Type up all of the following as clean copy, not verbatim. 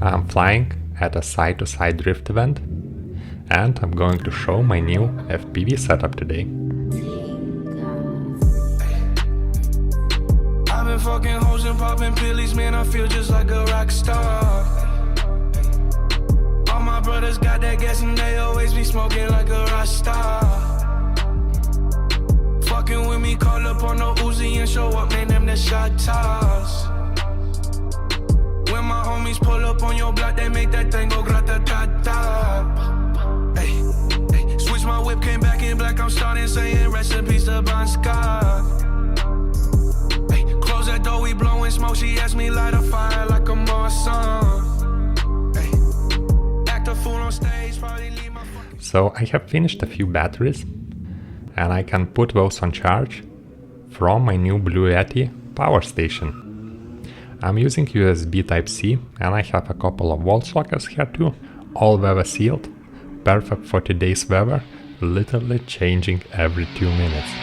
I'm flying at a side-to-side drift event, and I'm going to show my new FPV setup today. I've been fucking hoes and popping pillies, man, I feel just like a rock star. All my brothers got that gas and they always be smoking like a rock star. Fucking with me, call up on the Uzi and show up, man, them the shot toss. When my homies pull up on your block, they make that thing go grata-ta-ta. Hey, hey, switch my whip, came back in black, I'm starting saying recipes to Bon Scott. Hey, close that door, we blowing smoke, she asked me light a fire like a Marsan. Hey, act a fool on stage, probably leave my fucking... So I have finished a few batteries, and I can put those on charge from my new Bluetti Power Station. I'm using USB Type-C, and I have a couple of wall sockets here too, all weather sealed, perfect for today's weather, literally changing every 2 minutes.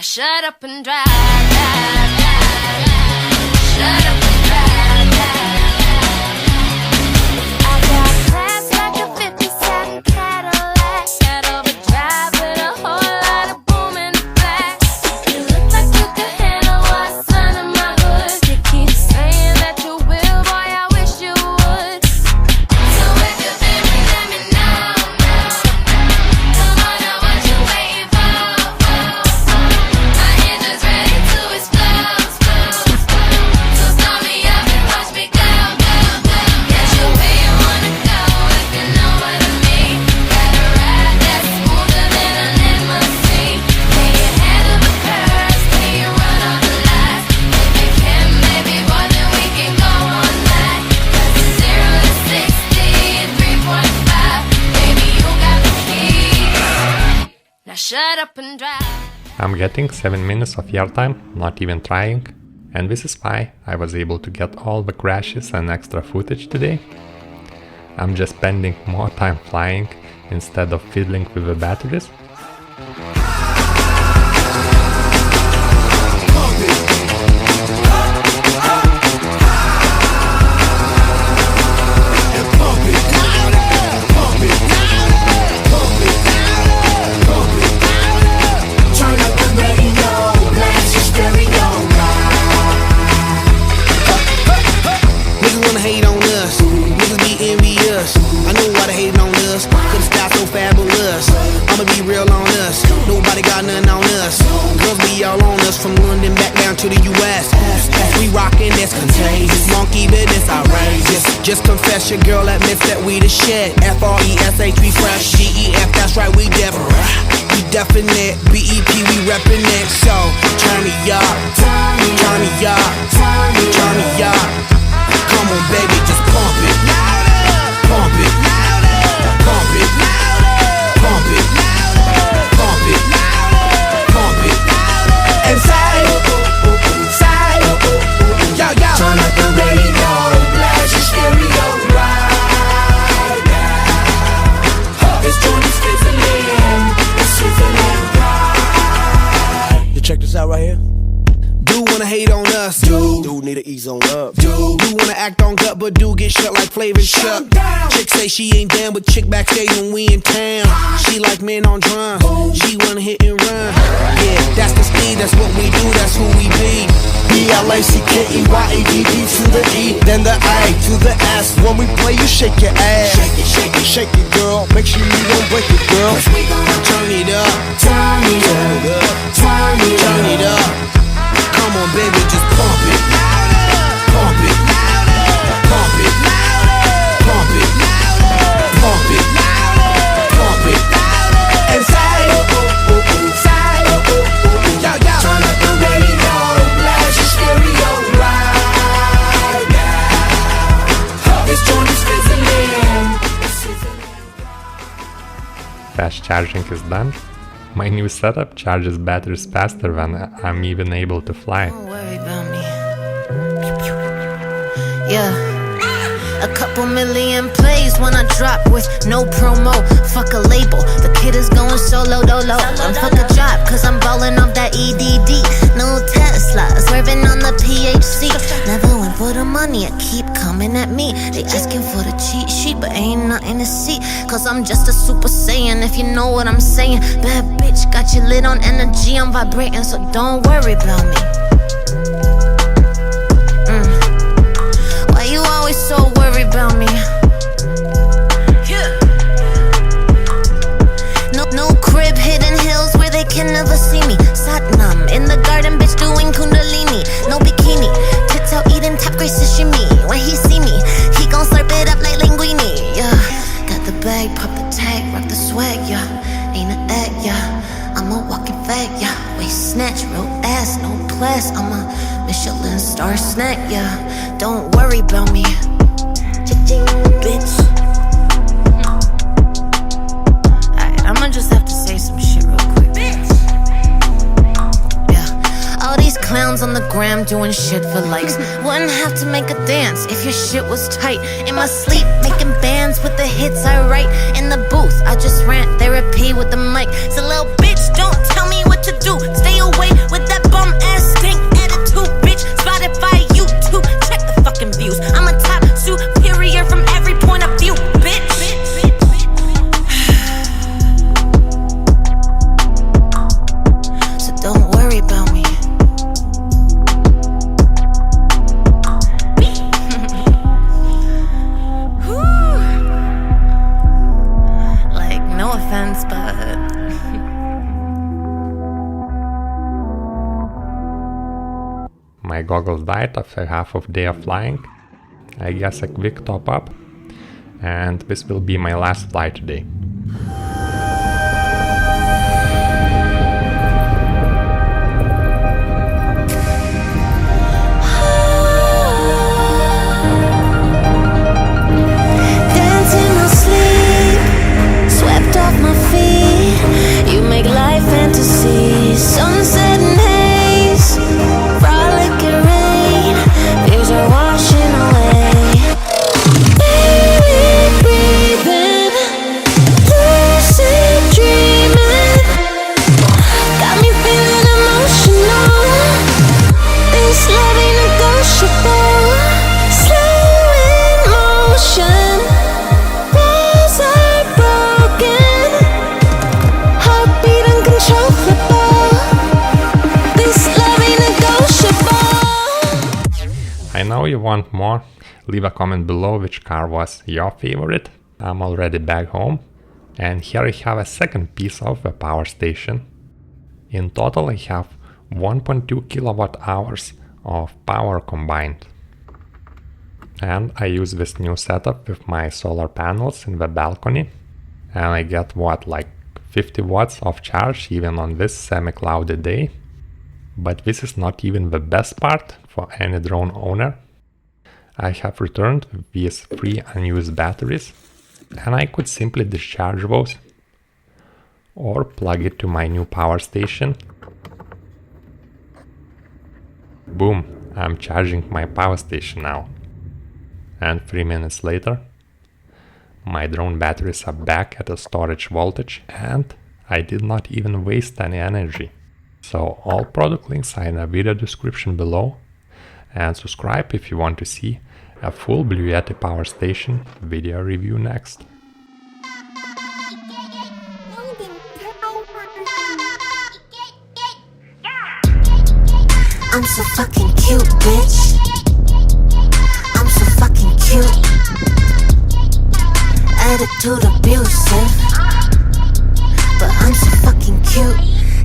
Shut up and drive, drive, drive. Shut up and drive, drive, drive. I got class like a 57 Cadillac. Got overdrive with a whole lot of boom in the back. You look like you could handle what's under my hood. You keep saying that you will, boy, I wish you would. So if you feel me, let me know, Come on, now what you waiting for? Shut up and drive. I'm getting 7 minutes of airtime, not even trying, and this is why I was able to get all the crashes and extra footage today. I'm just spending more time flying instead of fiddling with the batteries. From London back down to the US. We rockin' this contagious, monkey business outrageous. Just confess your girl admits that we the shit. FRESH, we fresh. GEF, that's right, we different. We definite. BEP, we reppin' it. So turn me up, turn me up, turn me up. Come on, baby, just pump it, pump it, pump it, pump it, pump it, pump it. And side, yo, yo. Turn up the radio, blast your stereo right now. This joint is sizzling, it's sizzling right. You check this out right here. Do wanna hate on us. Do need to ease on up. Do wanna act on gut, but do get shut like Flavor Chuck. Chick say she ain't down with chick backstage when we in town. She like men on drum. She wanna hit and run. Yeah, that's the speed, that's what we do, that's who we be. BLACKEYADD to the E, then the A to the S. When we play, you shake your ass. Shake it, shake it, shake it, girl. Make sure you don't break it, girl. Turn it up, turn it up, turn it up. Come on, baby, just pump it, pump it, pump it, pump it, pump it, pump it, and say, say, yo, yo. Turn up the radio, blast your stereo right now. This joint is fizzling. Fast charging is done. My new setup charges batteries faster than I'm even able to fly. Don't worry about me. Yeah. A couple million plays when I drop with no promo. Fuck a label. The kid is going solo dolo. And fuck a job, cause I'm ballin' off that EDD. No Tesla, swerving on the PHC. Never went for the money, it keep coming at me. They asking for the cheat sheet, but ain't nothing to see. Cause I'm just a super saiyan, if you know what I'm saying. Bad bitch, got you lit on energy, I'm vibrating, so don't worry about me. Why you always so worried about me? No crib, hidden hills where they can never see me. Satnam, in the garden, bitch doing kundalini. No bikini, tits out eating top grade sashimi. When he see me, he gon' slurp it up like linguine. Yeah, got the bag, pop the tag, rock the swag. Yeah, ain't an egg. Yeah, I'm a walking fag. Yeah, waist snatch, real ass, no class. I'm a Michelin star snack. Yeah, don't worry about me, bitch. I'ma just have to say some shit real quick. Yeah, all these clowns on the gram doing shit for likes. Wouldn't have to make a dance if your shit was tight. In my sleep, making bands with the hits I write. In the booth, I just rant therapy with the mic. So little bitch, don't tell me what to do. Stay away with that bum ass stink attitude, bitch. Spotify, YouTube, check the fucking views. I'm a top superior from every point of view, bitch. Don't worry about me. Like, no offense, but My goggles died after half of day of flying. I guess a quick top up, and this will be my last flight today. sunset and haze, frolic and rain, fears are washing away. Baby, breathing, lucid dreaming, got me feeling emotional. This love ain't negotiable. Slow in motion, walls are broken, heartbeat uncontrollable. I know you want more. Leave a comment below which car was your favorite. I'm already back home, and here I have a second piece of the power station. In total I have 1.2 kilowatt hours of power combined. And I use this new setup with my solar panels in the balcony, and I get what, like 50 watts of charge even on this semi-cloudy day. But this is not even the best part for any drone owner. I have returned these 3 unused batteries, and I could simply discharge those or plug it to my new power station. Boom, I'm charging my power station now. And 3 minutes later, my drone batteries are back at a storage voltage, and I did not even waste any energy. So all product links are in the video description below, and subscribe if you want to see a full Bluetti Power Station video review next. I'm so fucking cute, bitch. I'm so fucking cute. Attitude abusive.